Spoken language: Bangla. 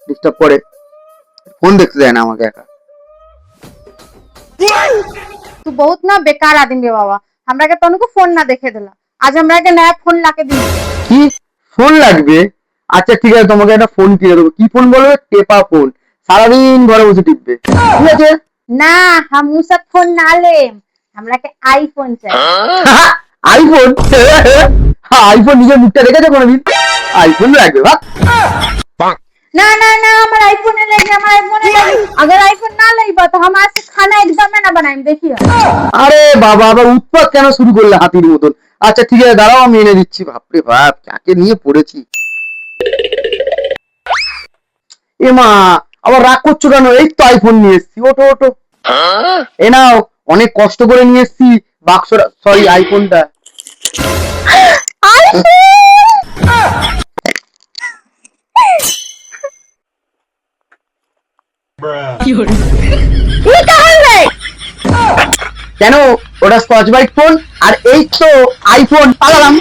ডিস্টার্ব করে, ফোন দেখতে দেয় না আমাকে একা। तू बहुत ना बेकार आदमी है बाबा। हमरा के तनको फोन ना देखे दिला, आज हमरा के नया फोन लाके दी। কি ফোন লাগবে? আচ্ছা ঠিক আছে, তোমাকে একটা ফোন কিনে দেবো। কি ফোন বলবে? টেপা ফোন, সারাদিন ঘরে বসে টিপবে, ঠিক আছে? ना हम उ सब फोन ना ले, हमरा के आईफोन चाहिए। আইফোন? আইফোন নিজের মুখটা দেখেছো কোনোদিন? আইফোন লাগবে বা? ना ना ना हमारा आईफोन नहीं लेंगे, हमारा आईफोन नहीं लेंगे। अगर आईफोन ना लेबा तो हम आज से खाना एकदम में ना बनाएंगे, देखिए। আরে বাবা, আবার উৎপাত কেন শুরু করলে হাতির মতন? আচ্ছা ঠিক আছে, দাঁড়াও আমি এনে দিচ্ছি। বাপরে বাপ, কাকে নিয়ে পড়েছি। এ মা, আবার রাগ করছো কেন? এই তো আইফোন নিয়ে এসছি, ওটো ওটো। এ নাও, অনেক কষ্ট করে নিয়ে এসছি বাক্সটা, সরি আইফোনটা। কেন? ওটা স্কচ ব্রাইট ফোন, আর এই তো আইফোন, পালালাম।